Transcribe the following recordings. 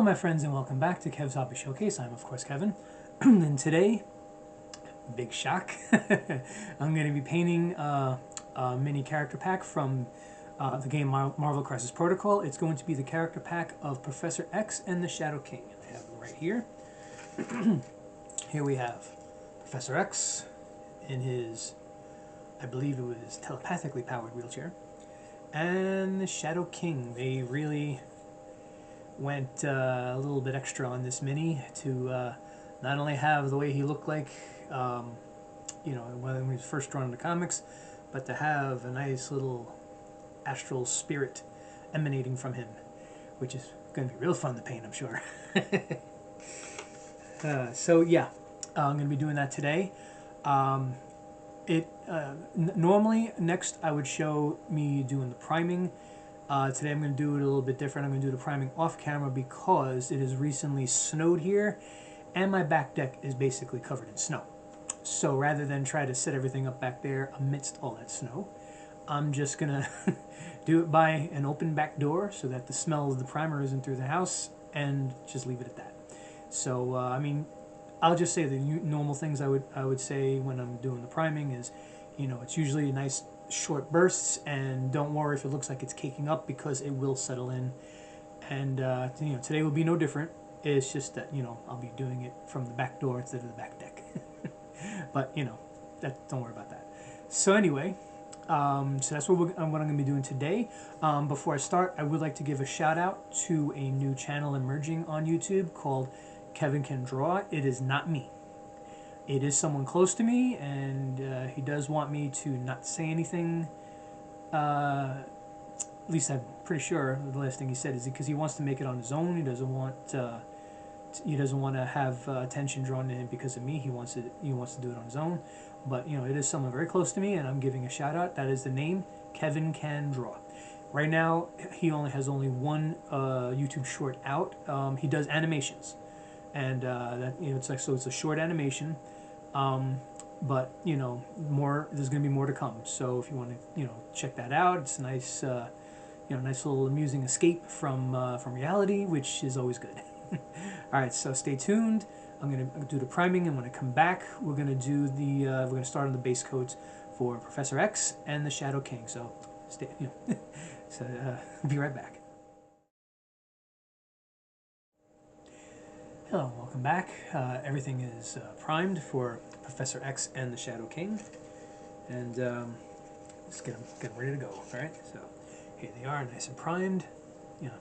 Hello my friends and welcome back to Kev's Hobby Showcase. I'm of course Kevin and today, big shock, I'm going to be painting a mini character pack from the game Marvel Crisis Protocol. It's going to be the character pack of Professor X and the Shadow King. I have them right here. Here we have Professor X in his, I believe it was telepathically powered wheelchair, and the Shadow King. They really went a little bit extra on this mini to not only have the way he looked like, when he was first drawn in the comics, but to have a nice little astral spirit emanating from him, which is going to be real fun to paint, I'm sure. So yeah, I'm going to be doing that today. Normally, next I would show me doing the priming. Today I'm going to do it a little bit different. I'm going to do the priming off camera because it has recently snowed here and my back deck is basically covered in snow. So rather than try to set everything up back there amidst all that snow, I'm just going to do it by an open back door so that the smell of the primer isn't through the house, and just leave it at that. So, I'll just say the normal things I would say when I'm doing the priming is, it's usually a nice short bursts, and don't worry if it looks like it's caking up because it will settle in. And today will be no different. It's just that I'll be doing it from the back door instead of the back deck. But don't worry about that. So anyway, so that's what I'm going to be doing today. Before I start, I would like to give a shout out to a new channel emerging on YouTube called Kevin Can Draw. It is not me. It is someone close to me, and he does want me to not say anything. At least I'm pretty sure the last thing he said is because he wants to make it on his own. He doesn't want to have attention drawn to him because of me. He wants to do it on his own. But it is someone very close to me, and I'm giving a shout out. That is the name, Kevin Can Draw. Right now, he has only one YouTube short out. He does animations, and it's a short animation. But more. There's going to be more to come. So if you want to check that out, it's a nice nice little amusing escape from reality, which is always good. All right, so stay tuned. I'm going to do the priming, and when I come back, we're going to do we're going to start on the base coats for Professor X and the Shadow King. So stay. So be right back. Hello, welcome back. Everything is primed for Professor X and the Shadow King, and let's get them ready to go. All right, so here they are, nice and primed.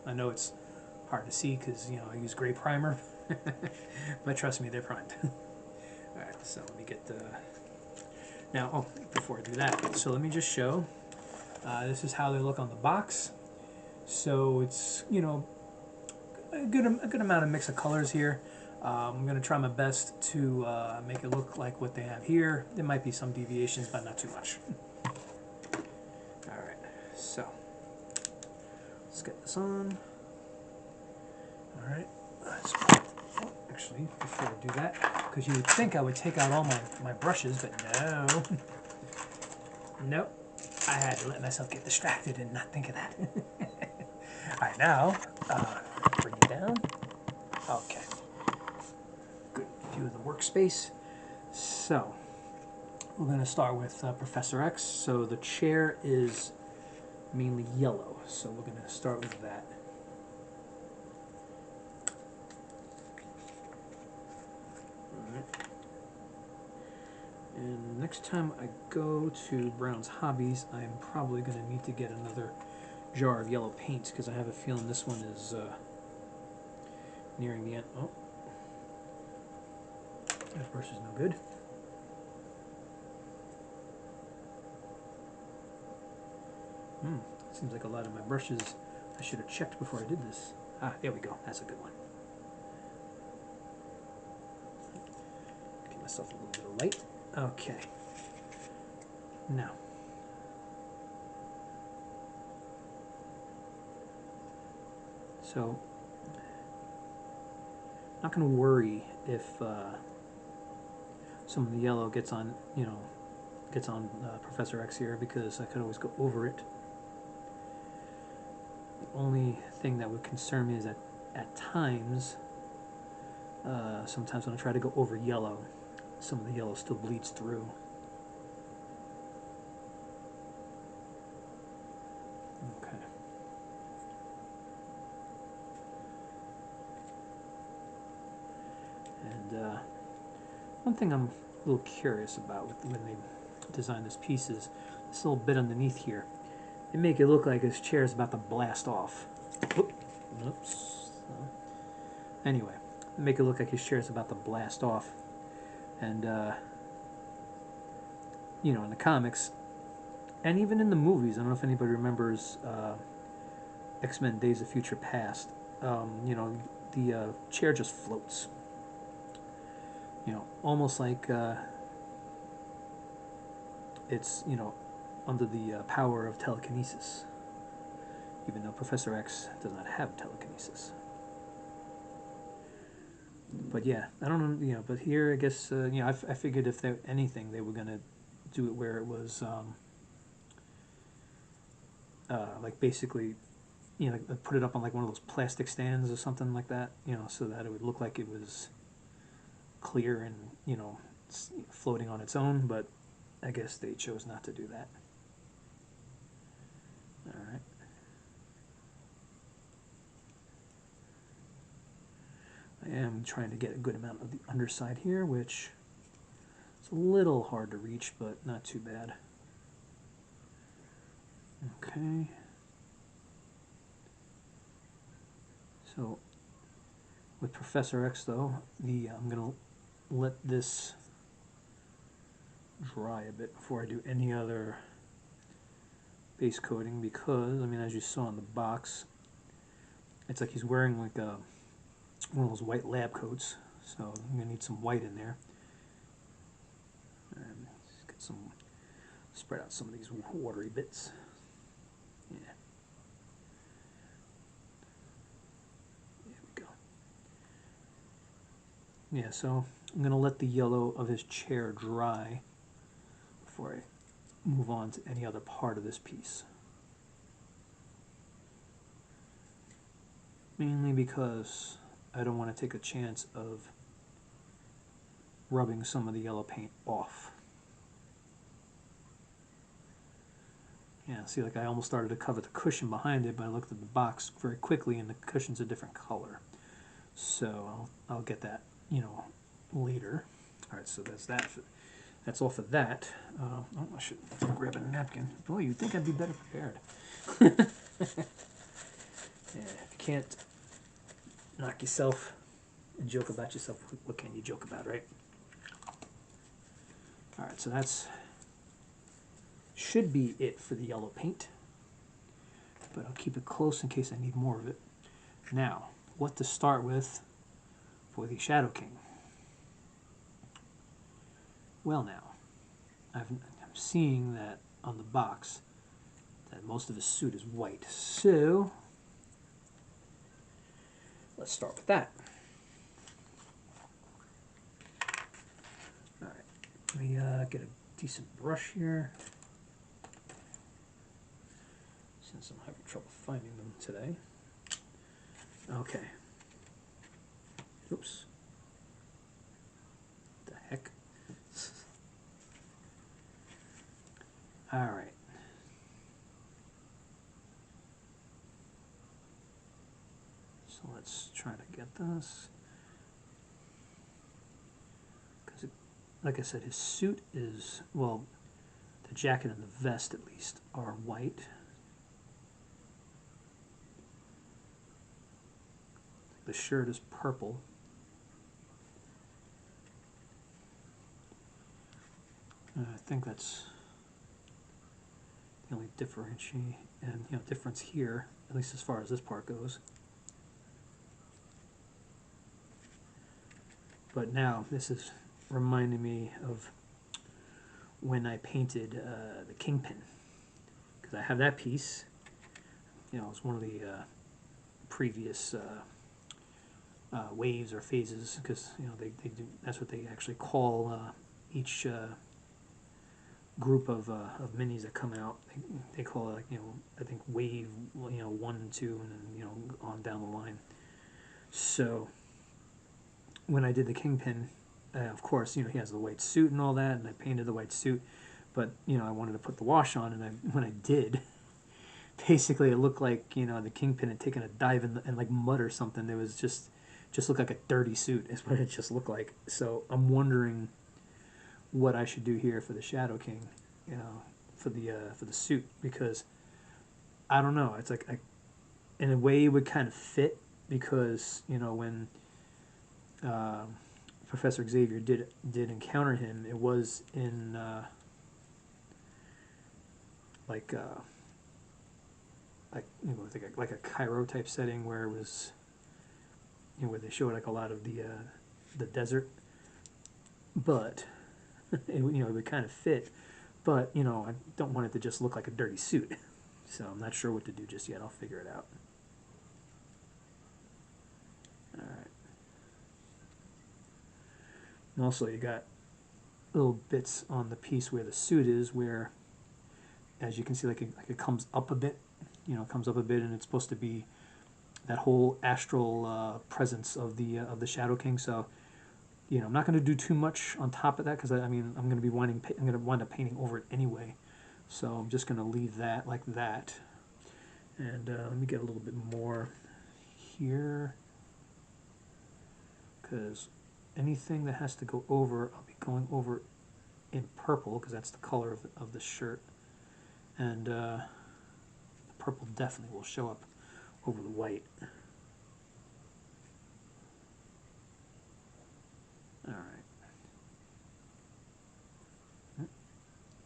I know it's hard to see because I use gray primer, but trust me, they're primed. All right, so let me get the. Now, before I do that, so let me just show. This is how they look on the box. So it's a good amount of mix of colors here. I'm going to try my best to make it look like what they have here. There might be some deviations, but not too much. Alright, so let's get this on. Alright, actually, before I do that, because you would think I would take out all my brushes, but no. Nope. I had to let myself get distracted and not think of that. Alright, now, bring it down. Okay. Good view of the workspace. So, we're going to start with Professor X. So the chair is mainly yellow, so we're going to start with that. Alright. And next time I go to Brown's Hobbies, I'm probably going to need to get another jar of yellow paints because I have a feeling this one is nearing the end. Oh, that brush is no good. Seems like a lot of my brushes I should have checked before I did this. Ah, there we go. That's a good one. Give myself a little bit of light. Okay. Now. So, I'm not going to worry if some of the yellow gets on, Professor X here, because I could always go over it. The only thing that would concern me is that at times, sometimes when I try to go over yellow, some of the yellow still bleeds through. Okay. And one thing I'm a little curious about when they design this piece is this little bit underneath here. They make it look like his chair is about to blast off. Oops. Anyway, they make it look like his chair is about to blast off. And, you know, in the comics, and even in the movies, I don't know if anybody remembers X-Men Days of Future Past, you know, the chair just floats. You know, almost like it's, you know, under the power of telekinesis, even though Professor X does not have telekinesis. But yeah, I don't know, you know, but here I guess, you know, I figured if there anything, they were going to do it where it was, like basically, you know, like put it up on like one of those plastic stands or something like that, you know, so that it would look like it was clear and, you know, floating on its own, but I guess they chose not to do that. All right. I am trying to get a good amount of the underside here, which is a little hard to reach, but not too bad. Okay. So with Professor X, though, I'm going to let this dry a bit before I do any other base coating, because, I mean, as you saw in the box, it's like he's wearing like one of those white lab coats, so I'm going to need some white in there. And get some, spread out some of these watery bits. Yeah. There we go. Yeah, so I'm going to let the yellow of his chair dry before I move on to any other part of this piece. Mainly because I don't want to take a chance of rubbing some of the yellow paint off. Yeah, see, like I almost started to cover the cushion behind it, but I looked at the box very quickly and the cushion's a different color. So I'll get that, you know, later. All right, so that's that. That's all for that. Oh, I should grab a napkin. Boy, you'd think I'd be better prepared. Yeah, if you can't knock yourself and joke about yourself, what can you joke about, right? All right, so that's should be it for the yellow paint, but I'll keep it close in case I need more of it. Now, what to start with for the Shadow King? Well, now, I'm seeing that on the box that most of his suit is white, so let's start with that. All right, let me get a decent brush here, since I'm having trouble finding them today. Okay. Oops. What the heck? All right. So let's try to get this. Because, like I said, his suit is, well, the jacket and the vest at least are white. The shirt is purple. I think that's the only difference here, at least as far as this part goes. But now this is reminding me of when I painted the Kingpin, because I have that piece. You know, it's one of the previous waves or phases, because you know they do, that's what they actually call each group of minis that come out. They call it, like, you know, I think wave, you know, 1 and 2, and then, you know, on down the line. So when I did the Kingpin, of course, you know, he has the white suit and all that, and I painted the white suit. But, you know, I wanted to put the wash on, and when I did, basically it looked like, you know, the Kingpin had taken a dive in like mud or something. It was just looked like a dirty suit is what it just looked like. So I'm wondering what I should do here for the Shadow King, you know, for the suit, because I don't know. It's like in a way it would kind of fit, because, you know, when Professor Xavier did encounter him, it was in like like, you know, like a Cairo type setting, where it was, you know, where they showed like a lot of the desert, but it, you know, it would kind of fit, but, you know, I don't want it to just look like a dirty suit. So I'm not sure what to do just yet. I'll figure it out. All right. And also, you got little bits on the piece where the suit is, where, as you can see, like it comes up a bit. You know, it comes up a bit, and it's supposed to be that whole astral presence of the Shadow King. So, you know, I'm not going to do too much on top of that, because I mean, I'm going to wind up painting over it anyway. So I'm just going to leave that like that. And let me get a little bit more here, because anything that has to go over, I'll be going over in purple, because that's the color of the shirt. And the purple definitely will show up over the white. All right.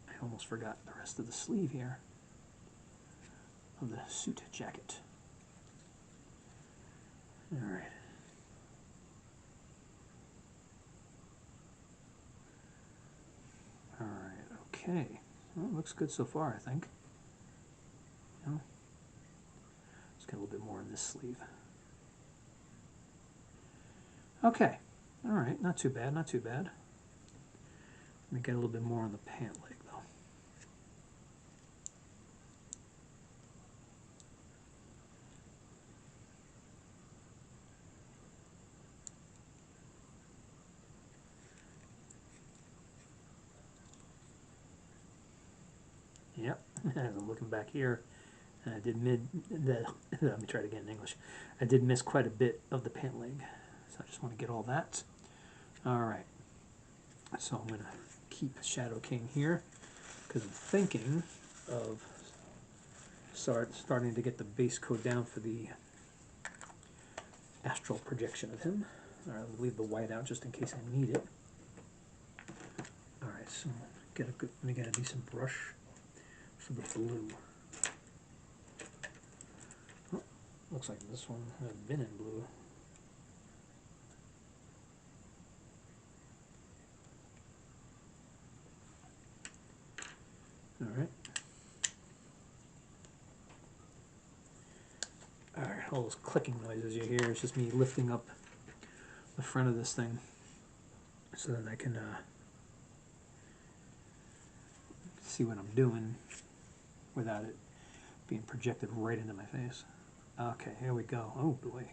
I almost forgot the rest of the sleeve here of the suit jacket. All right. All right. Okay. Well, it looks good so far, I think. You know, let's get a little bit more in this sleeve. Okay. All right. Not too bad. Not too bad. Let me get a little bit more on the pant leg, though. Yep. As I'm looking back here, I did let me try it again in English. I did miss quite a bit of the pant leg, so I just want to get all that. All right. So I'm going to keep Shadow King here, because I'm thinking of starting to get the base coat down for the astral projection of him. All right, I'll leave the white out just in case I need it. All right, so let me get a decent brush for the blue. Oh, looks like this one has been in blue. All right. All right, all those clicking noises you hear, it's just me lifting up the front of this thing so that I can see what I'm doing without it being projected right into my face. Okay, here we go. Oh boy.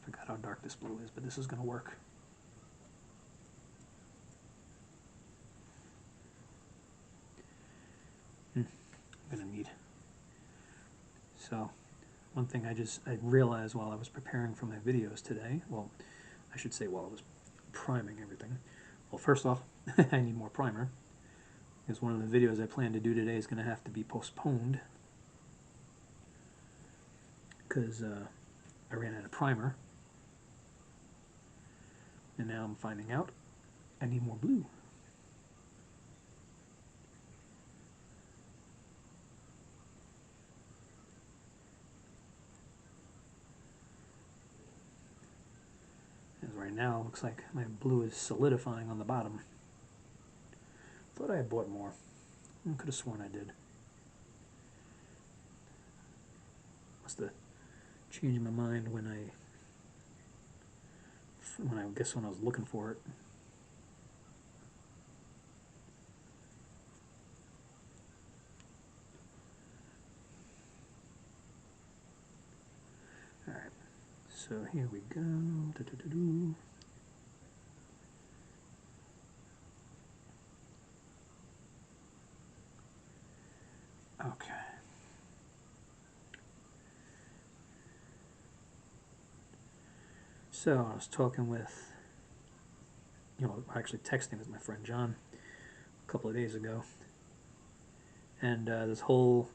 Forgot how dark this blue is, but this is going to work. I'm going to need. So, one thing I realized while I was preparing for my videos today, well, I should say while I was priming everything. Well, first off, I need more primer, because one of the videos I plan to do today is going to have to be postponed, because I ran out of primer, and now I'm finding out I need more blue. As right now, it looks like my blue is solidifying on the bottom. Thought I had bought more. I could have sworn I did. Must have changed my mind when I guess when I was looking for it. All right. So here we go. Do-do-do-do. Okay. So I was talking with, actually texting with my friend John a couple of days ago, and this whole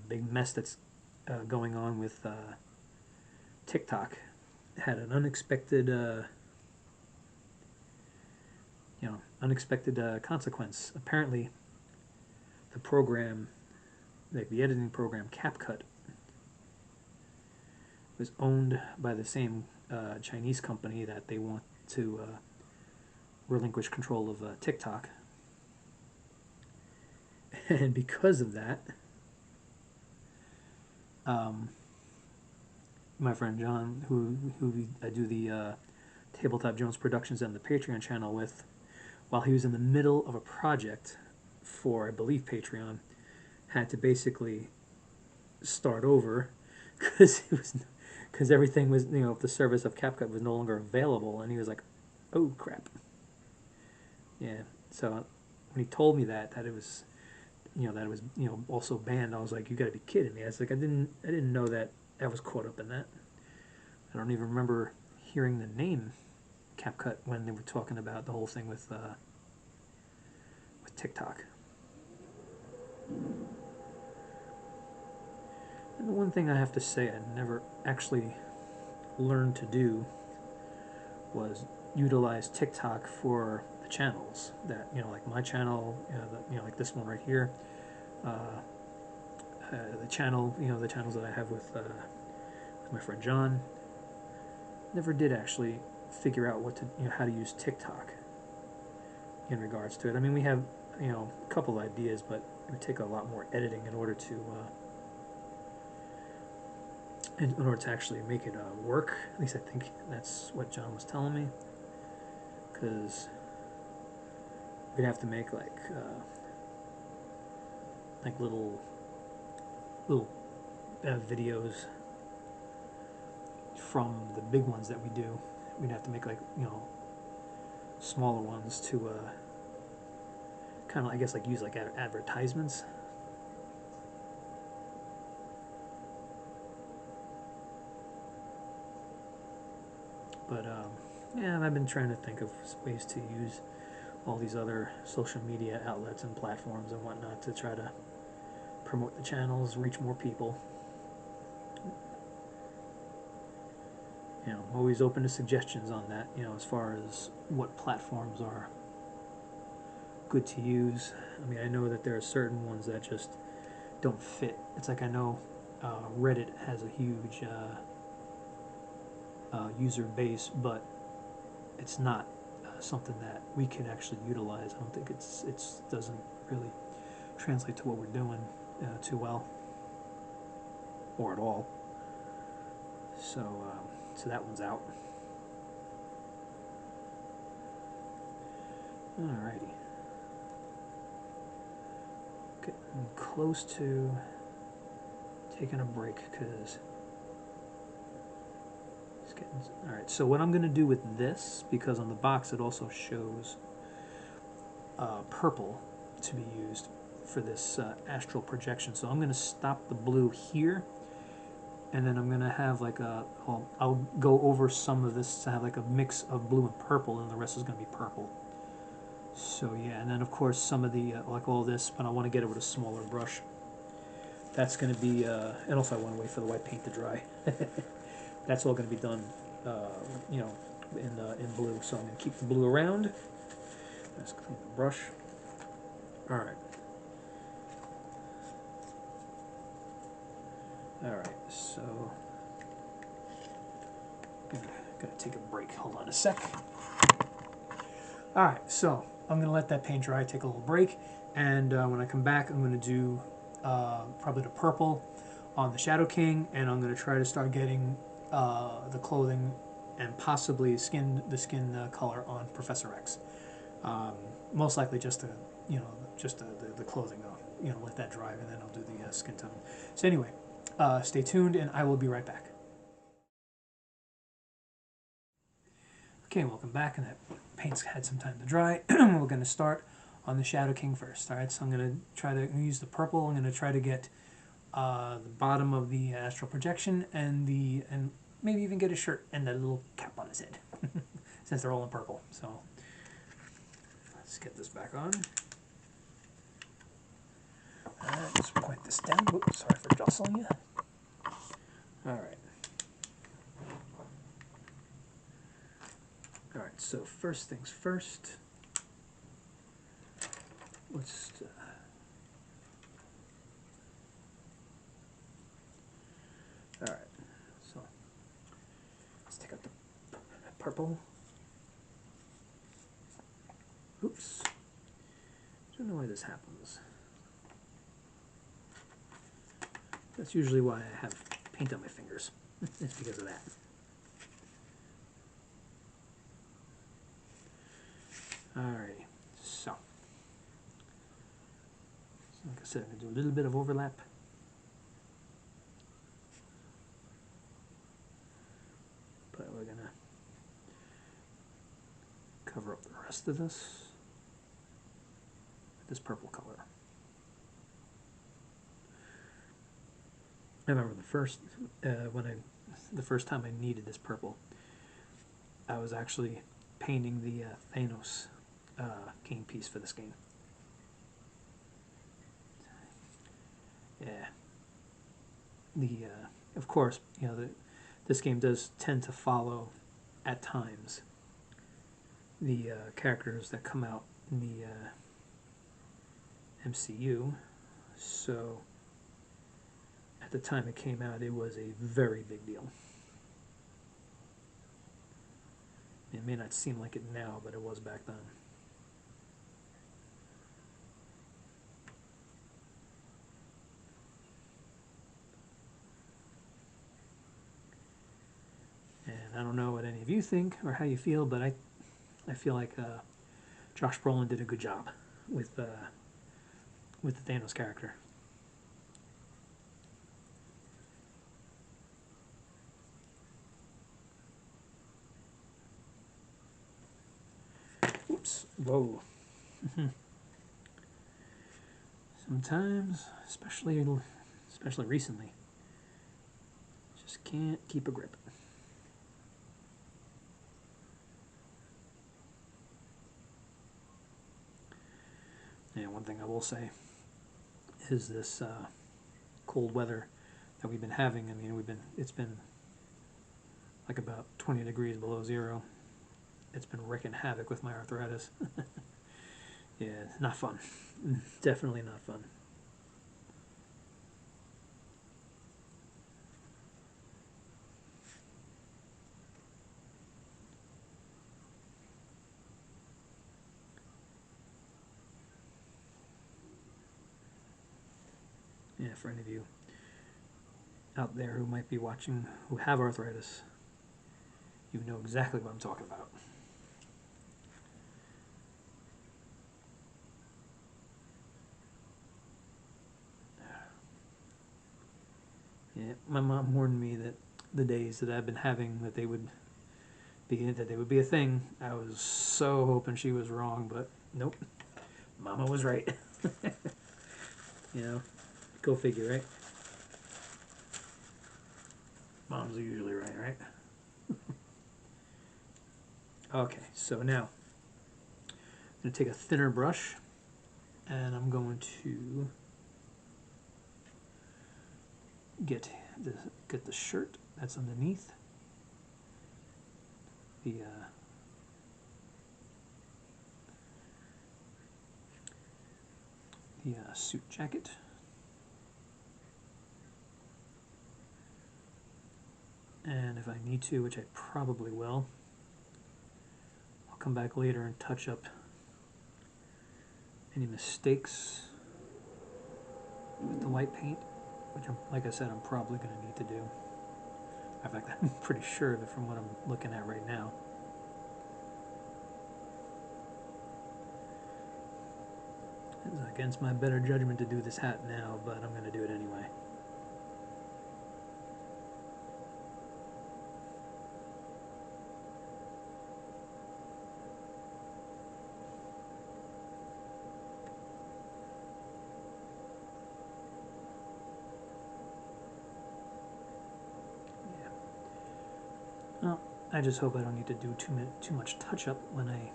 big mess that's going on with TikTok had an unexpected, consequence. Apparently, the program, like the editing program CapCut, was owned by the same Chinese company that they want to relinquish control of TikTok. And because of that, my friend John, who I do the Tabletop Jones Productions and the Patreon channel with, while he was in the middle of a project for, I believe, Patreon, had to basically start over because everything was, the service of CapCut was no longer available, and he was like, oh crap. Yeah, so when he told me that it was, that it was, also banned, I was like, you got to be kidding me. I was like, I didn't know that I was caught up in that. I don't even remember hearing the name CapCut when they were talking about the whole thing with TikTok. And the one thing I have to say I never actually learned to do was utilize TikTok for the channels that, like my channel, like this one right here, the channel, the channels that I have with my friend John. Never did actually figure out what to, how to use TikTok in regards to it. I mean, we have, a couple of ideas, but it would take a lot more editing in order to actually make it work. At least I think that's what John was telling me. Because we'd have to make like little videos from the big ones that we do. We'd have to make like, smaller ones to kind of, I guess, like use like advertisements. But yeah, I've been trying to think of ways to use all these other social media outlets and platforms and whatnot to try to promote the channels, reach more people. I'm always open to suggestions on that, as far as what platforms are good to use. I mean, I know that there are certain ones that just don't fit. It's like, I know Reddit has a huge user base, but it's not something that we can actually utilize. I don't think it doesn't really translate to what we're doing too well, or at all. So that one's out. Alrighty. Getting close to taking a break because it's getting... Alright, so what I'm going to do with this, because on the box it also shows purple to be used for this astral projection. So I'm going to stop the blue here, and then I'm going to have like I'll go over some of this to have like a mix of blue and purple, and the rest is going to be purple. So yeah, and then of course some of the, like all this, but I want to get it with a smaller brush. That's going to be, and also I want to wait for the white paint to dry. That's all going to be done, in blue. So I'm going to keep the blue around. Let's clean the brush. All right. All right. So gotta take a break. Hold on a sec. All right. So I'm going to let that paint dry. Take a little break, and when I come back, I'm going to do probably the purple on the Shadow King, and I'm going to try to start getting the clothing and possibly the skin color on Professor X. Most likely just the clothing though. Let that dry, and then I'll do the skin tone. So anyway, stay tuned, and I will be right back. Okay, welcome back, and that paint's had some time to dry. We're going to start on the Shadow King first. All right, so I'm going to try to use the purple. I'm going to try to get the bottom of the astral projection and maybe even get a shirt and a little cap on his head, since they're all in purple. So let's get this back on. All right, let's point this down. Oops, sorry for jostling you. All right. All right, so first things first, let's all right, so let's take out the purple. Oops, don't know why this happens. That's usually why I have paint on my fingers. It's because of that. Alrighty, so like I said, I'm going to do a little bit of overlap. But we're going to cover up the rest of this with this purple color. I remember the first time I needed this purple, I was actually painting the Thanos game piece for this game. Yeah. Of course, you know, this game does tend to follow, at times, the characters that come out in the MCU. So, at the time it came out, it was a very big deal. It may not seem like it now, but it was back then. And I don't know what any of you think or how you feel, but I feel like Josh Brolin did a good job with the Thanos character. Oops. Whoa. Sometimes, especially recently, just can't keep a grip. And one thing I will say is this cold weather that we've been having. I mean, it's been like about 20 degrees below zero. It's been wreaking havoc with my arthritis. Yeah, not fun. Definitely not fun. Yeah, for any of you out there who might be watching who have arthritis, you know exactly what I'm talking about. Yeah, my mom warned me that the days that I've been having that they would be a thing. I was so hoping she was wrong, but nope. Mama was right. You know, go figure, right? Moms are usually right, right? Okay, so now I'm going to take a thinner brush and I'm going to get the shirt that's underneath the suit jacket. And if I need to, which I probably will, I'll come back later and touch up any mistakes with the white paint, which like I said, I'm probably going to need to do. In fact, I'm pretty sure of it from what I'm looking at right now. It's against my better judgment to do this hat now, but I'm going to do it anyway. I just hope I don't need to do too much touch-up when I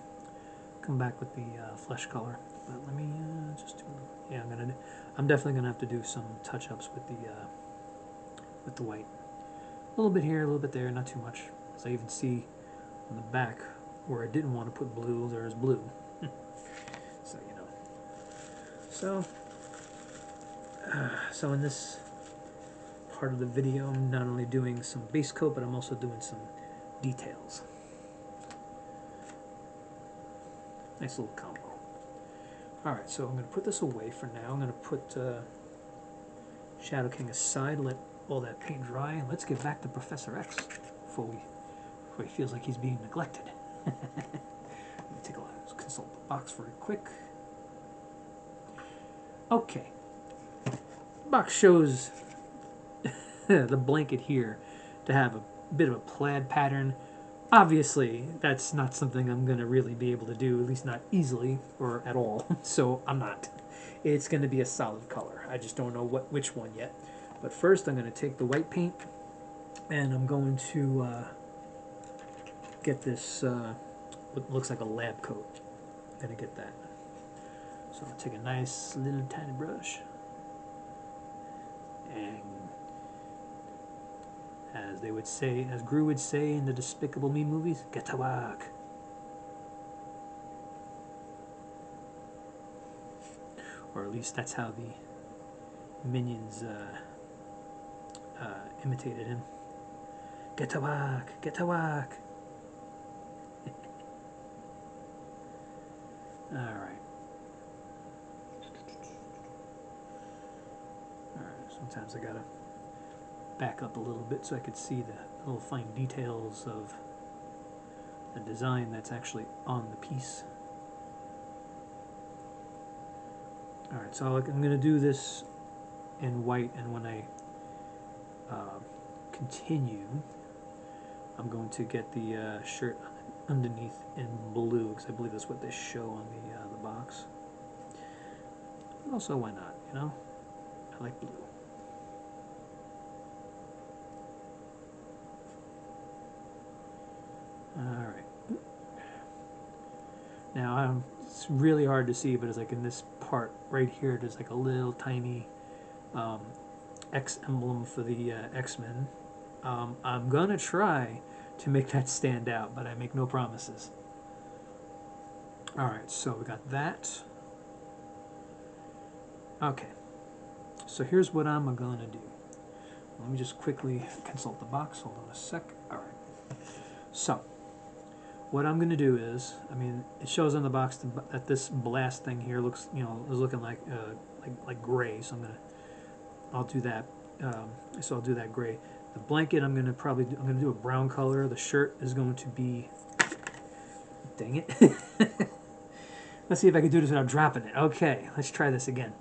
come back with the flesh color. But let me just do, yeah, I'm definitely gonna have to do some touch-ups with the white. A little bit here, a little bit there, not too much. As I even see on the back where I didn't want to put blue, there is blue. So you know. So in this part of the video, I'm not only doing some base coat, but I'm also doing some details. Nice little combo. Alright, so I'm going to put this away for now. I'm going to put Shadow King aside, let all that paint dry, and let's get back to Professor X before he feels like he's being neglected. Let me take a look, consult the box very quick. Okay. The box shows the blanket here to have a bit of a plaid pattern. Obviously, that's not something I'm going to really be able to do, at least not easily or at all, so I'm not. It's going to be a solid color. I just don't know which one yet. But first I'm going to take the white paint and I'm going to get this, what looks like a lab coat. I'm going to get that. So I'll take a nice little tiny brush and, as they would say, as Gru would say in the Despicable Me movies, get to work. Or at least that's how the minions imitated him. Get to work, get to work. Alright. Sometimes I gotta back up a little bit so I could see the little fine details of the design that's actually on the piece. Alright, so I'm going to do this in white, and when I continue, I'm going to get the shirt underneath in blue, because I believe that's what they show on the box. And also, why not, you know? I like blue. Alright. Now, it's really hard to see, but it's like in this part right here, there's like a little tiny X emblem for the X-Men. I'm going to try to make that stand out, but I make no promises. Alright, so we got that. Okay, so here's what I'm going to do. Let me just quickly consult the box. Hold on a sec. Alright, so what I'm going to do is, I mean, it shows on the box that this blast thing here looks, you know, is looking like gray. So I'll do that. So I'll do that gray. The blanket, I'm going to do a brown color. The shirt is going to be, dang it. Let's see if I can do this without dropping it. Okay, let's try this again.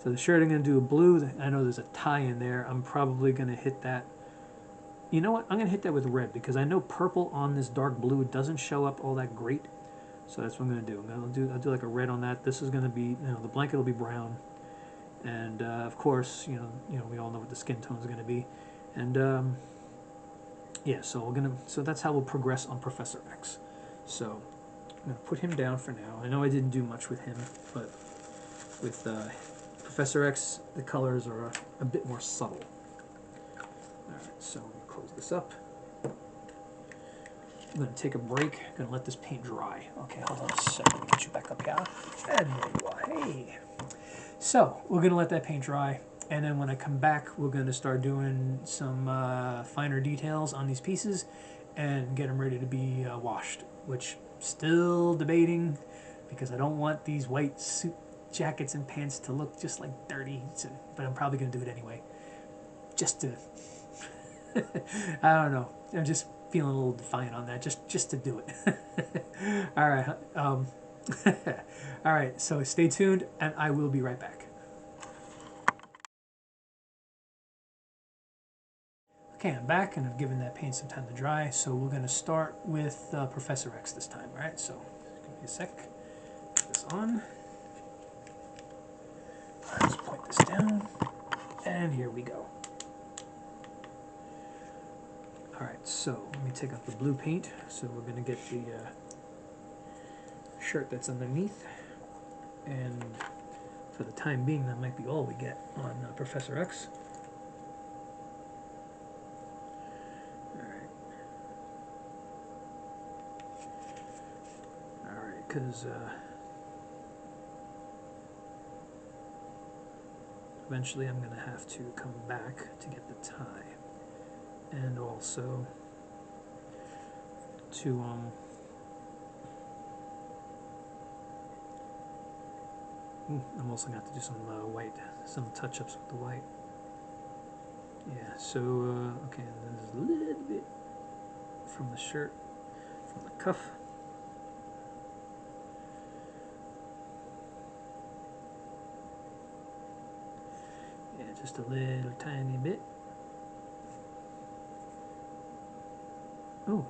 So the shirt, I'm going to do a blue. I know there's a tie in there. I'm probably going to hit that. You know what? I'm going to hit that with red, because I know purple on this dark blue doesn't show up all that great. So that's what I'm going to do. I'll do like a red on that. This is going to be, you know, the blanket will be brown. And of course, you know, we all know what the skin tone is going to be. And yeah, so so that's how we'll progress on Professor X. So I'm going to put him down for now. I know I didn't do much with him, but with Professor X, the colors are a bit more subtle. Alright, so let me close this up. I'm going to take a break. I'm going to let this paint dry. Okay, hold on a second. Let me get you back up here. And there you are. Hey. So, we're going to let that paint dry. And then when I come back, we're going to start doing some finer details on these pieces and get them ready to be washed. Which, still debating, because I don't want these white suit jackets and pants to look just like dirty. So, but I'm probably going to do it anyway. Just to... I don't know. I'm just feeling a little defiant on that, just to do it. All right. All right. So stay tuned, and I will be right back. Okay, I'm back, and I've given that paint some time to dry. So we're going to start with Professor X this time. All right. So give me a sec. Put this on. Let's point this down, and here we go. Alright, so let me take out the blue paint. So we're going to get the shirt that's underneath, and for the time being that might be all we get on Professor X. Alright, because eventually I'm going to have to come back to get the tie, and also to I'm also going to have to do some white, some touch-ups with the white. Yeah, so okay, there's a little bit from the shirt, from the cuff. Yeah, just a little tiny bit. Oh.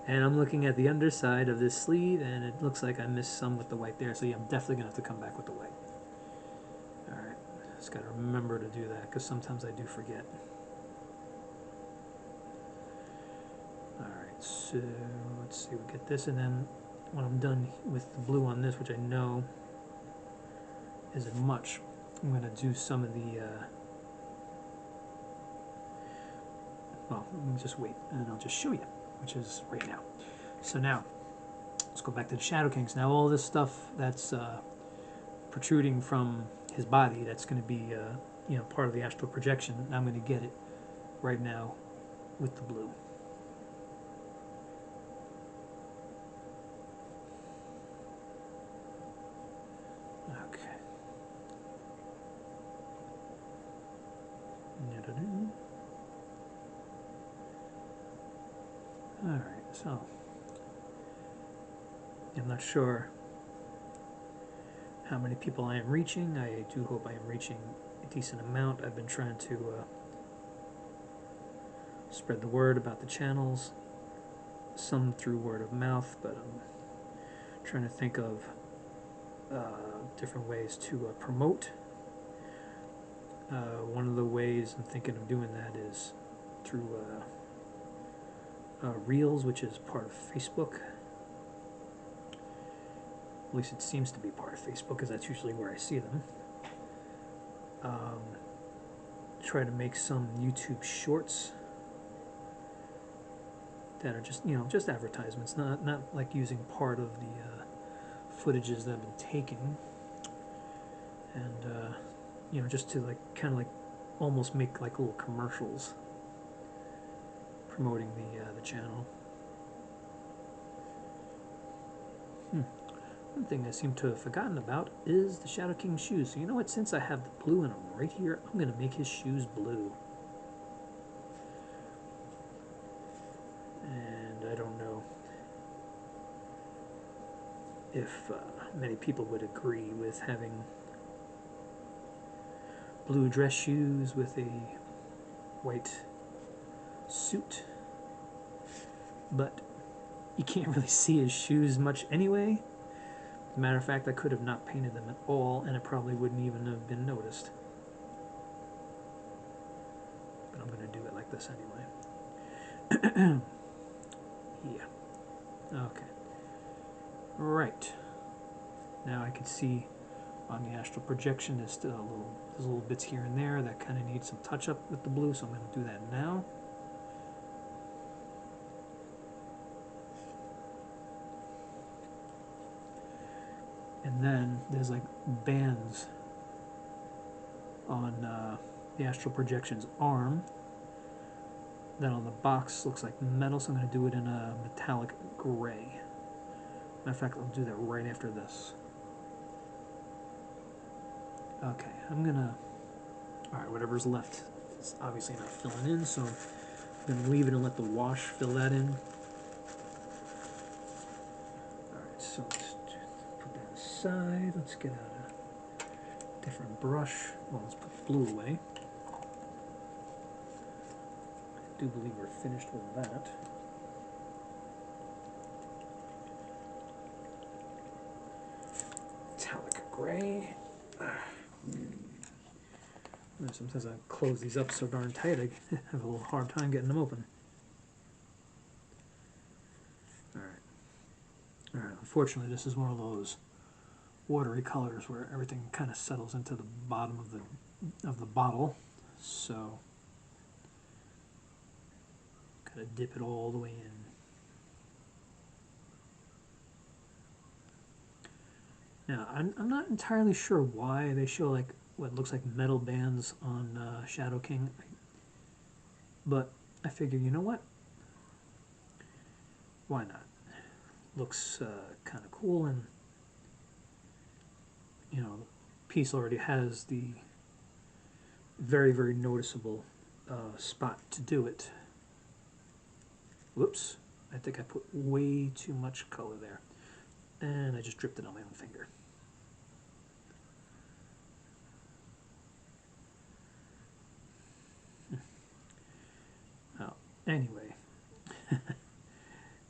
And I'm looking at the underside of this sleeve, and it looks like I missed some with the white there, so yeah, I'm definitely going to have to come back with the white. Alright, just got to remember to do that, because sometimes I do forget. Alright, so let's see, we get this, and then when I'm done with the blue on this, which I know isn't much, I'm going to do some of the, well, let me just wait, and I'll just show you, which is right now. So now, let's go back to the Shadow Kings. Now all this stuff that's protruding from his body, that's going to be, you know, part of the astral projection, I'm going to get it right now with the blue. Okay. Alright, so I'm not sure how many people I am reaching. I do hope I am reaching a decent amount. I've been trying to spread the word about the channels, some through word of mouth, but I'm trying to think of different ways to promote. One of the ways I'm thinking of doing that is through Reels, which is part of Facebook. At least it seems to be part of Facebook, because that's usually where I see them. Try to make some YouTube shorts that are just, you know, just advertisements, not like using part of the footages that I've been taking, and you know, just to like kind of like almost make like little commercials promoting the channel. One thing I seem to have forgotten about is the Shadow King shoes. So you know what, since I have the blue in them right here, I'm going to make his shoes blue. And I don't know if many people would agree with having blue dress shoes with a white suit, but you can't really see his shoes much anyway. As a matter of fact, I could have not painted them at all, and it probably wouldn't even have been noticed. But I'm going to do it like this anyway. Yeah. Okay. Right. Now I can see on the astral projection there's still there's little bits here and there that kind of need some touch up with the blue, so I'm going to do that now. And then there's like bands on the astral projection's arm. Then on the box looks like metal, so I'm going to do it in a metallic gray. Matter of fact, I'll do that right after this. Okay, I'm gonna, alright, whatever's left is obviously not filling in, so I'm gonna leave it and let the wash fill that in. Alright, so let's put that aside. Let's get out a different brush. Well, let's put the blue away. I do believe we're finished with that. Metallic gray. Sometimes I close these up so darn tight I have a little hard time getting them open. Alright, unfortunately this is one of those watery colors where everything kind of settles into the bottom of the bottle, so gotta dip it all the way in. Now, I'm not entirely sure why they show like what looks like metal bands on Shadow King, but I figure, you know what? Why not? Looks kind of cool, and you know, the piece already has the very, very noticeable spot to do it. Whoops, I think I put way too much color there, and I just dripped it on my own finger. Well, anyway,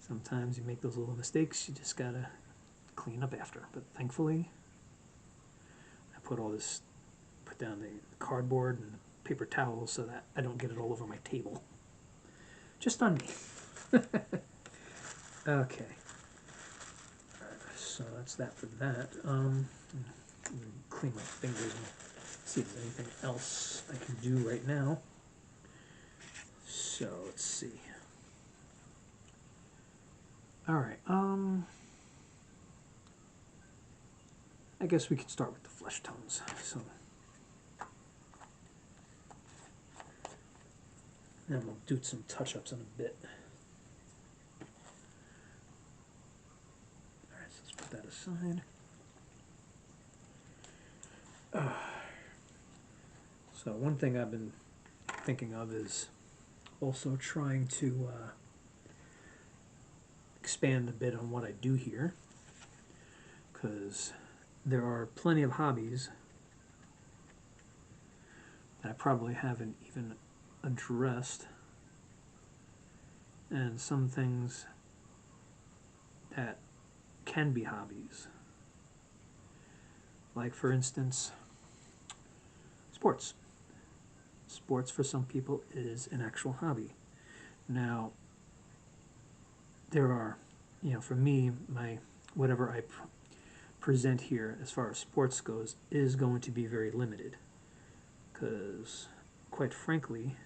sometimes you make those little mistakes, you just gotta clean up after. But thankfully, I put down the cardboard and the paper towels so that I don't get it all over my table. Just on me. Okay. So that's that for that. Clean my fingers and see if there's anything else I can do right now. So let's see. All right. I guess we can start with the flesh tones. So then we'll do some touch-ups in a bit. All right, so let's put that aside. So one thing I've been thinking of is also trying to expand a bit on what I do here, because there are plenty of hobbies that I probably haven't even addressed, and some things that can be hobbies, like for instance sports. Sports for some people is an actual hobby. Now there are, you know, for me, my whatever I present here as far as sports goes is going to be very limited, because quite frankly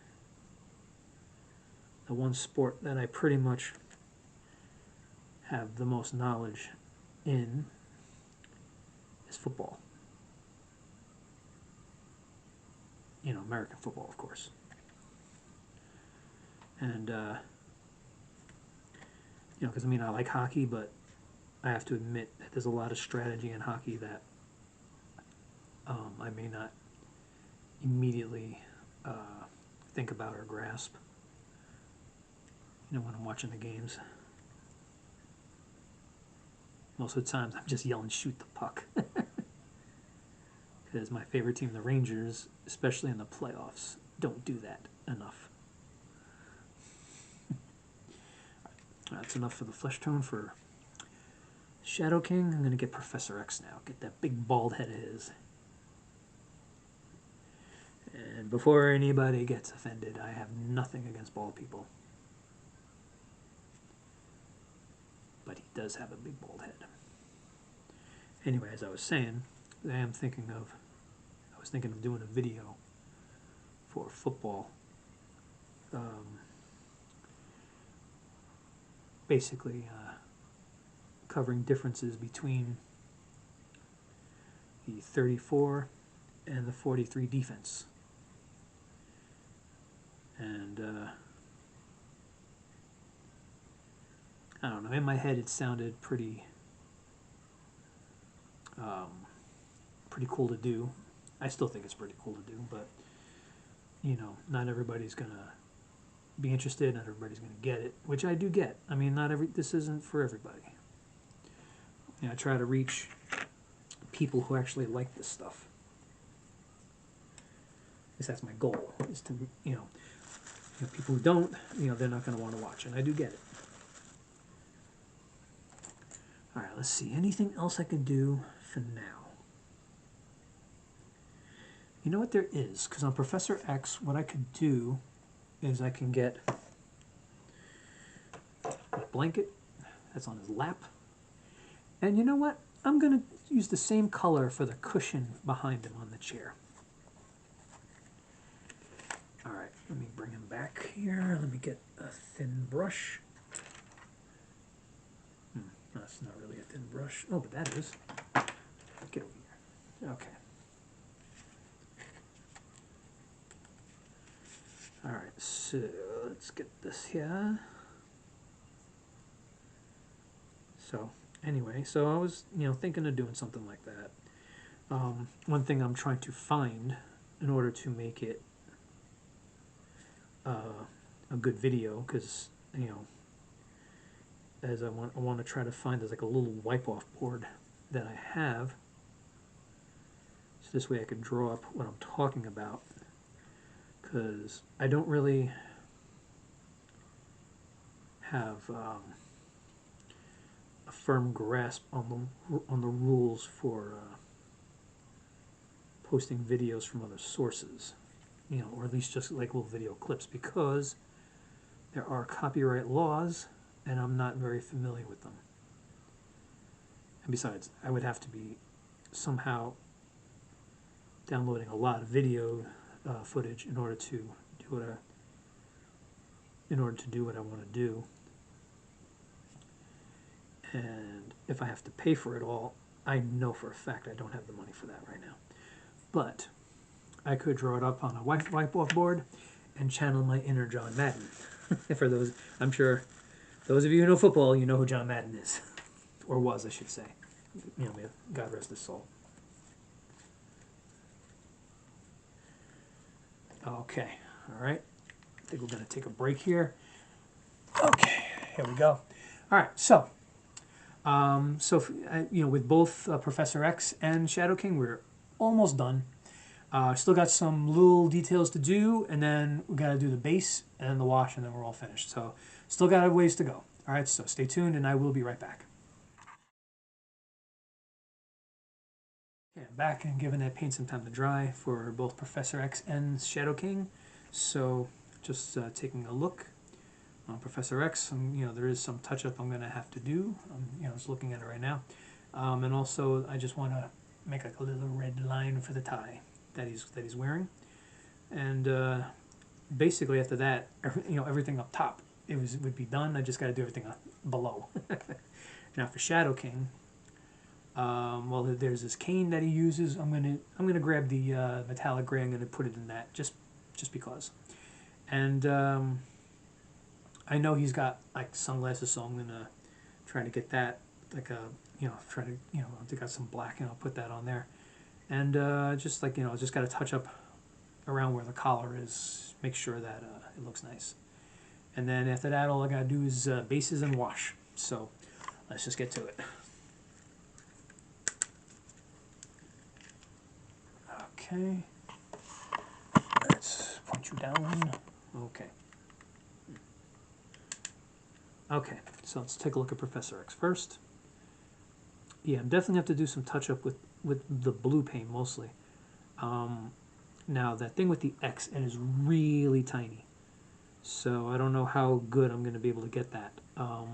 the one sport that I pretty much have the most knowledge in is football. You know, American football, of course. And you know, because I mean, I like hockey, but I have to admit that there's a lot of strategy in hockey that I may not immediately think about or grasp, you know, when I'm watching the games. Most of the times I'm just yelling, shoot the puck. Because my favorite team, the Rangers, especially in the playoffs, don't do that enough. That's enough for the flesh tone for Shadow King. I'm going to get Professor X now. Get that big bald head of his. And before anybody gets offended, I have nothing against bald people. But he does have a big bald head. Anyway, as I was saying, I was thinking of doing a video for football. Basically covering differences between the 34 and the 43 defense. And I don't know, in my head it sounded pretty cool to do. I still think it's pretty cool to do, but you know, not everybody's gonna be interested, not everybody's gonna get it, which I do get. I mean, this isn't for everybody. You know, I try to reach people who actually like this stuff. At least that's my goal, is to, you know, people who don't, you know, they're not going to want to watch, and I do get it. All right, let's see. Anything else I can do for now? You know what there is? Because on Professor X, what I could do is I can get a blanket that's on his lap. And you know what? I'm going to use the same color for the cushion behind him on the chair. All right, let me bring him back here. Let me get a thin brush. That's not really a thin brush. Oh, but that is. Get over here. Okay. All right, so let's get this here. So anyway, so I was, thinking of doing something like that. One thing I'm trying to find in order to make it a good video, because as I want to try to find, there's like a little wipe-off board that I have, so this way I can draw up what I'm talking about, because I don't really have a firm grasp on the rules for posting videos from other sources, or at least just like little video clips, because there are copyright laws and I'm not very familiar with them. And besides, I would have to be somehow downloading a lot of video footage in order to do what I want to do. And if I have to pay for it all, I know for a fact I don't have the money for that right now. But I could draw it up on a whiteboard board and channel my inner John Madden. For those, I'm sure those of you who know football, you know who John Madden is. Or was, I should say. May God rest his soul. Okay, all right. I think we're going to take a break here. Okay, here we go. All right, so with both Professor X and Shadow King, we're almost done. Still got some little details to do, and then we got to do the base and the wash, and then we're all finished. So still got a ways to go. All right, so stay tuned, and I will be right back. Yeah, back and giving that paint some time to dry for both Professor X and Shadow King. So just taking a look on Professor X, there is some touch-up I'm going to have to do. Just looking at it right now. And also, I just want to make like a little red line for the tie that he's wearing. And basically after that, everything up top would be done. I just got to do everything below. Now for Shadow King, well, there's this cane that he uses. I'm gonna grab the metallic gray. I'm gonna put it in that just because. And I know he's got like sunglasses, so I'm gonna try to get that try to I got some black and I'll put that on there. And just got to touch up around where the collar is, make sure that it looks nice. And then after that, all I gotta do is bases and wash. So let's just get to it. Okay, let's point you down. Okay. Okay, so let's take a look at Professor X first. Yeah, I'm definitely have to do some touch up with the blue paint mostly. Now that thing with the X, it is really tiny, so I don't know how good I'm going to be able to get that. But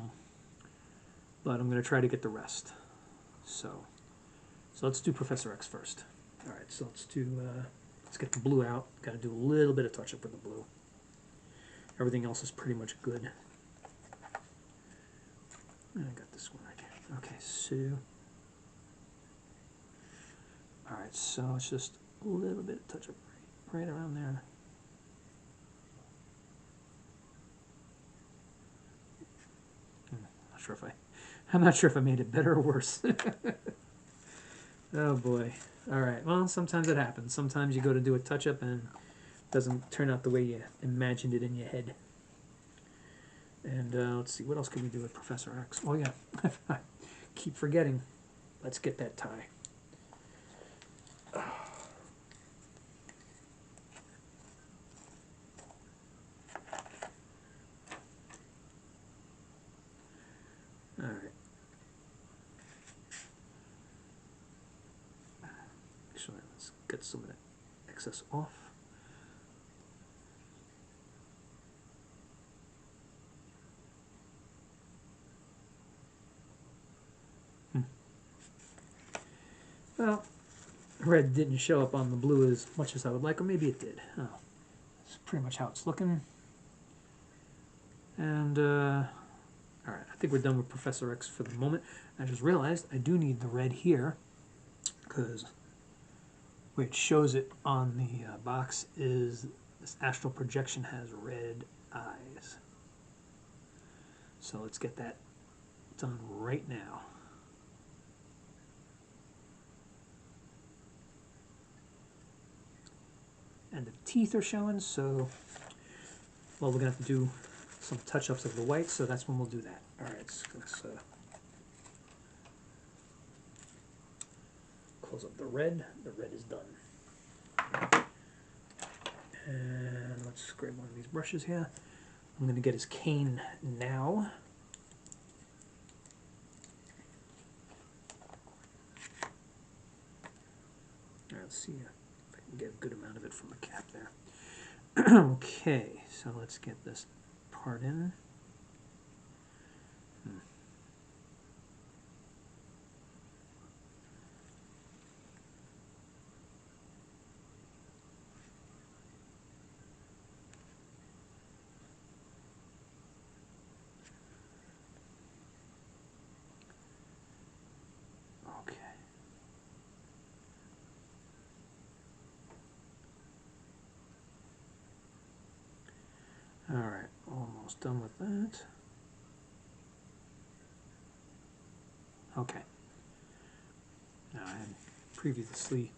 I'm going to try to get the rest. So let's do Professor X first. All right, so let's get the blue out. Got to do a little bit of touch up with the blue. Everything else is pretty much good. I got this one right here. Okay, so all right, so it's just a little bit of touch up right around there. I'm not sure if I made it better or worse. Oh boy. All right. Well, sometimes it happens. Sometimes you go to do a touch up and it doesn't turn out the way you imagined it in your head. And let's see, what else can we do with Professor X? Oh yeah, I keep forgetting. Let's get that tie. All right. Actually, let's get some of that excess off. Well, red didn't show up on the blue as much as I would like, or maybe it did. Oh, that's pretty much how it's looking. And, alright, I think we're done with Professor X for the moment. I just realized I do need the red here, because where it shows it on the box is this astral projection has red eyes. So let's get that done right now. And the teeth are showing, so well, we're gonna have to do some touch-ups of the white, so that's when we'll do that. All right, so let's close up the red. The red is done. And let's grab one of these brushes here. I'm gonna get his cane now. Let's see if I can get a good amount of it from the cap there. Okay, so let's get this part in. Okay. All right, almost done with that. Okay. Now I had previously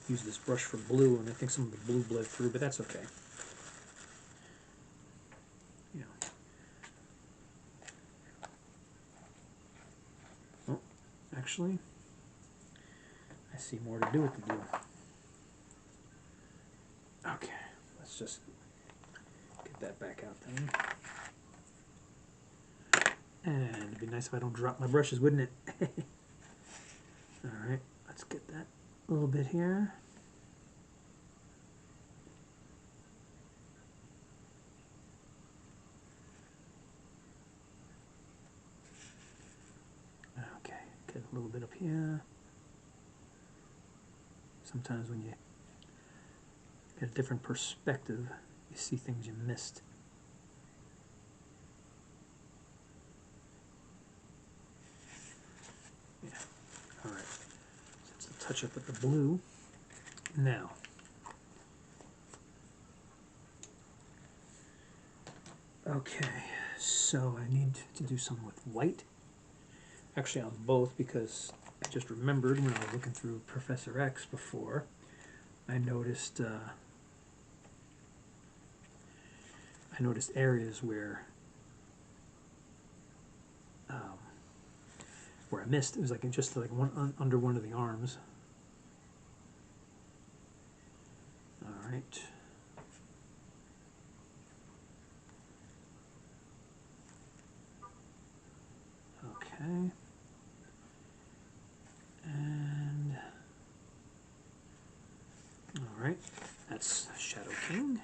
used this brush for blue, and I think some of the blue bled through, but that's okay. Yeah. Oh, actually, I see more to do with the blue. Okay, let's just get that back out then. And it'd be nice if I don't drop my brushes, wouldn't it? Alright, let's get that a little bit here. Okay, get a little bit up here. Sometimes when you get a different perspective, you see things you missed. Yeah, alright. So let's touch up with the blue. Now, okay, so I need to do some with white. Actually on both, because I just remembered when I was looking through Professor X before, I noticed areas where I missed. It was like just like under one of the arms. All right. Okay. And all right, that's Shadow King.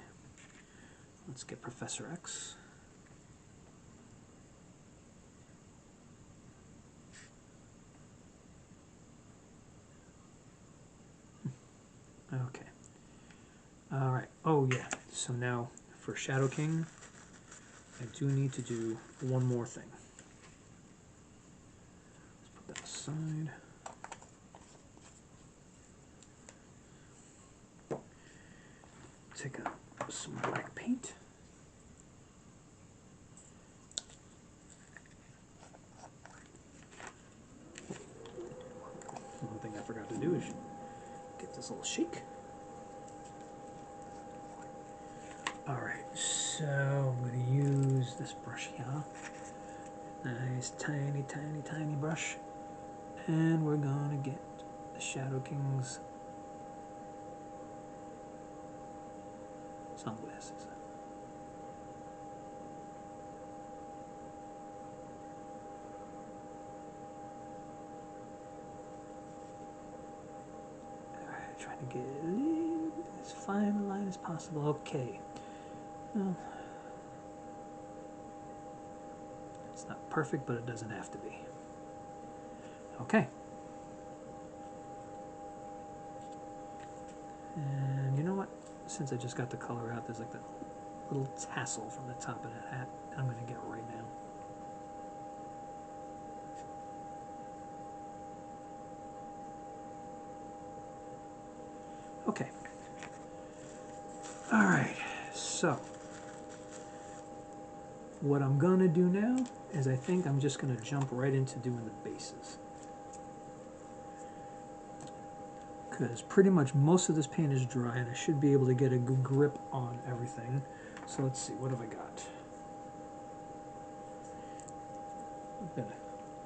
Let's get Professor X. Okay. All right. Oh yeah. So now for Shadow King, I do need to do one more thing. Let's put that aside. Take out some black paint. One thing I forgot to do is get this little shake. Alright, so I'm going to use this brush here. Nice tiny, tiny, tiny brush. And we're going to get the Shadow King's sunglasses. Alright, trying to get a little bit as fine a line as possible. Okay. Well, it's not perfect, but it doesn't have to be. Okay. And you know what? Since I just got the color out, there's like that little tassel from the top of that hat I'm going to get right now. Okay. All right. So what I'm going to do now is I think I'm just going to jump right into doing the bases. Because pretty much most of this paint is dry and I should be able to get a good grip on everything. So let's see, what have I got?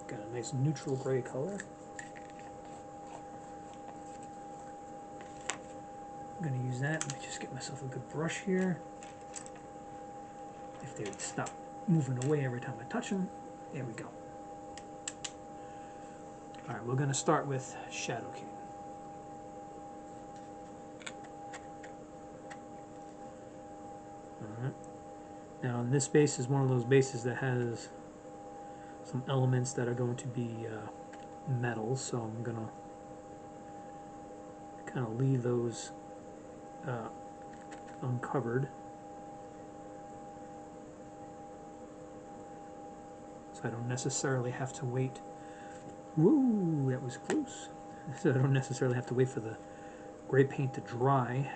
Got a nice neutral gray color. I'm going to use that. Let me just get myself a good brush here. If they would stop moving away every time I touch them. There we go. Alright, we're going to start with Shadow King. Alright. Now this base is one of those bases that has some elements that are going to be metals, so I'm going to kind of leave those uncovered. So I don't necessarily have to wait. Woo, that was close. So I don't necessarily have to wait for the gray paint to dry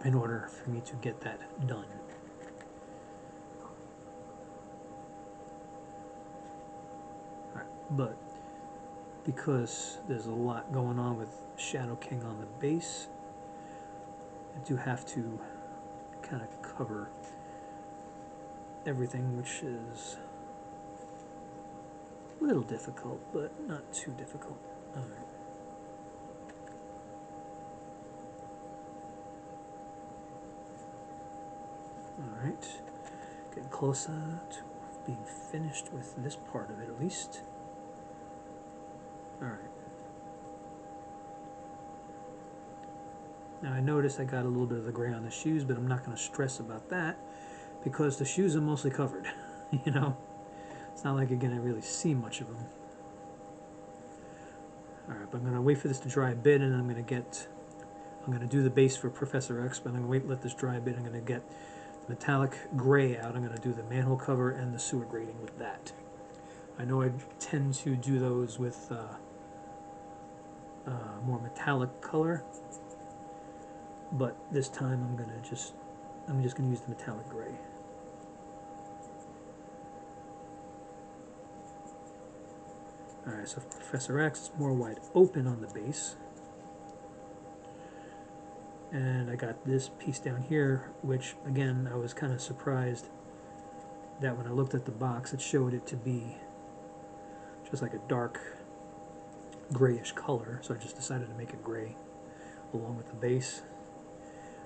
in order for me to get that done. All right, but because there's a lot going on with Shadow King on the base, I do have to kind of cover everything, which is a little difficult, but not too difficult. All right. All right, getting closer to being finished with this part of it at least. All right. Now I notice I got a little bit of the gray on the shoes, but I'm not going to stress about that because the shoes are mostly covered. You know, it's not like you're going to really see much of them. All right, but I'm going to wait for this to dry a bit, and I'm going to do the base for Professor X, but I'm going to let this dry a bit. I'm going to get the metallic gray out. I'm going to do the manhole cover and the sewer grating with that. I know I tend to do those with more metallic color, but this time I'm just going to use the metallic gray. Alright, so for Professor X, it's more wide open on the base. And I got this piece down here, which, again, I was kind of surprised that when I looked at the box, it showed it to be just like a dark grayish color, so I just decided to make it gray along with the base.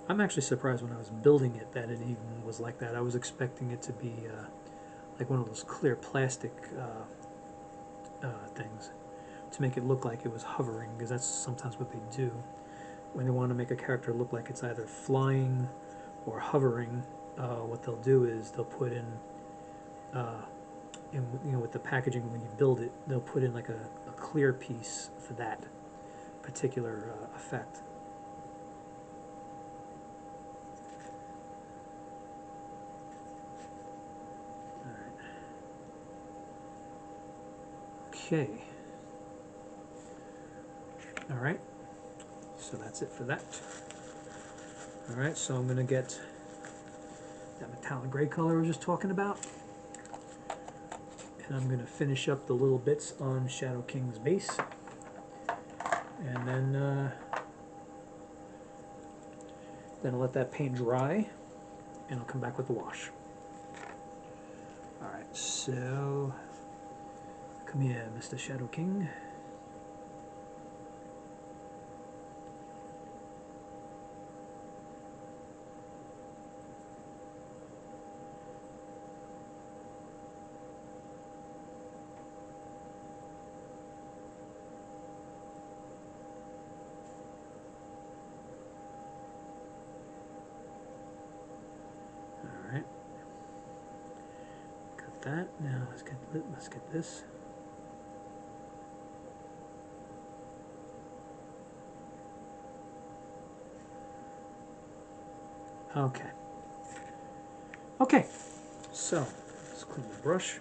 I'm actually surprised when I was building it that it even was like that. I was expecting it to be like one of those clear plastic things to make it look like it was hovering, because that's sometimes what they do when they want to make a character look like it's either flying or hovering. What they'll do is they'll put in, with the packaging when you build it, they'll put in like a clear piece for that particular effect. Okay. Alright. So that's it for that. Alright, so I'm going to get that metallic gray color I was just talking about. And I'm going to finish up the little bits on Shadow King's base. And then I'll let that paint dry, and I'll come back with the wash. Alright, so come here, Mr. Shadow King. that. Now let's get this. Okay. Okay. So let's clean the brush.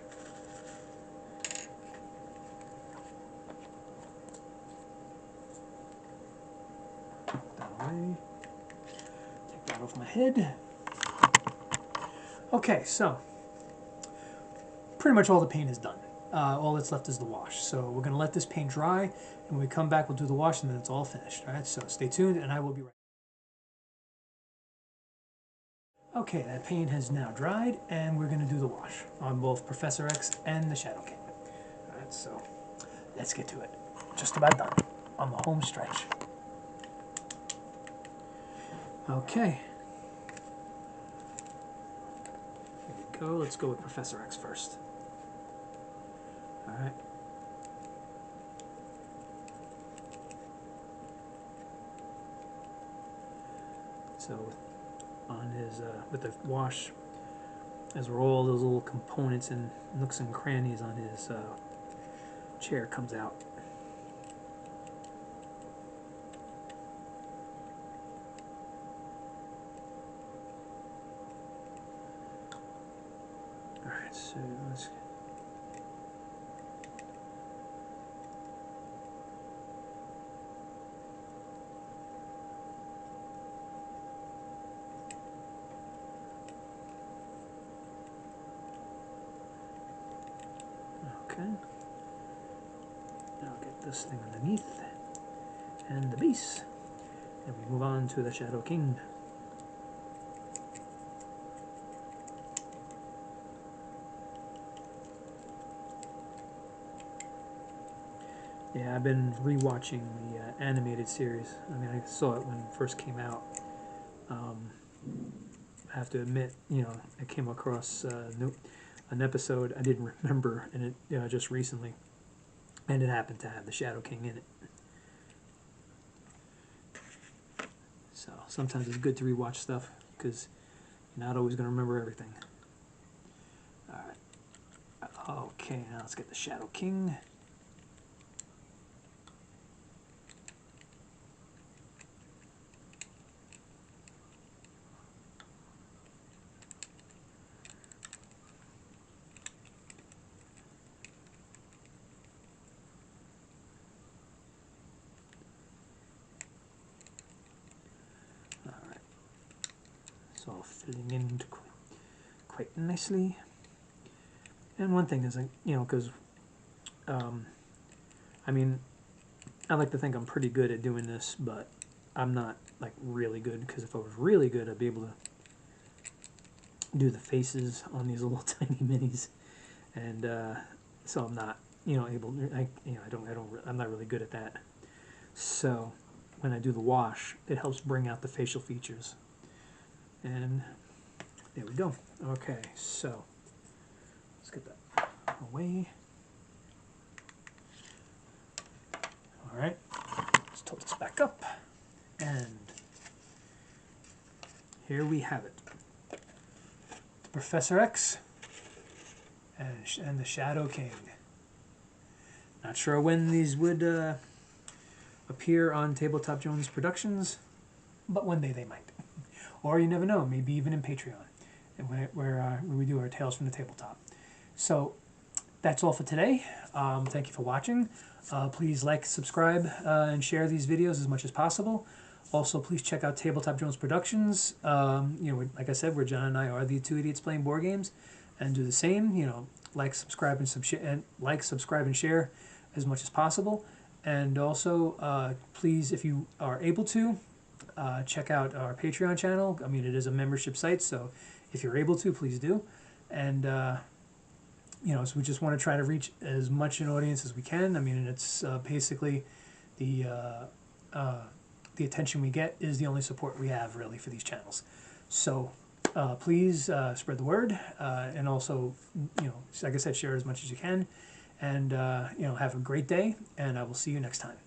Put that away. Take that off my head. Okay, so pretty much all the paint is done. All that's left is the wash. So we're going to let this paint dry, and when we come back, we'll do the wash, and then it's all finished. All right, so stay tuned, and I will be right back. Okay, that paint has now dried, and we're going to do the wash on both Professor X and the Shadow King. All right, so let's get to it. Just about done on the home stretch. Okay. Here we go. Let's go with Professor X first. All right. So on his with the wash, as were all those little components and nooks and crannies on his chair comes out. All right, so let's. Okay. Now I'll get this thing underneath and the base, and we move on to the Shadow King. Yeah, I've been rewatching the animated series. I mean, I saw it when it first came out. I have to admit, you know, I came across an episode I didn't remember, and it just recently, and it happened to have the Shadow King in it. So sometimes it's good to rewatch stuff because you're not always going to remember everything. All right. Okay, now let's get the Shadow King. It's all filling in quite nicely. And one thing is, you know, because, I mean, I like to think I'm pretty good at doing this, but I'm not, like, really good, because if I was really good, I'd be able to do the faces on these little tiny minis. And so I'm not, you know, able to, I'm not really good at that. So when I do the wash, it helps bring out the facial features. And there we go. Okay, so let's get that away. All right, let's tilt this back up. And here we have it. Professor X and the Shadow King. Not sure when these would appear on Tabletop Jones Productions, but one day they might. Or you never know, maybe even in Patreon, where we do our Tales from the Tabletop. So that's all for today. Thank you for watching. Please like, subscribe, and share these videos as much as possible. Also, please check out Tabletop Jones Productions. You know, like I said, where John and I are the two idiots playing board games, and do the same. You know, like, subscribe, and share as much as possible. And also, please, if you are able to, check out our Patreon channel. I mean, it is a membership site, so if you're able to, please do. And you know, so we just want to try to reach as much an audience as we can. I mean, it's basically the attention we get is the only support we have really for these channels. So please spread the word, and also, you know, like I said, share as much as you can. And you know, have a great day, and I will see you next time.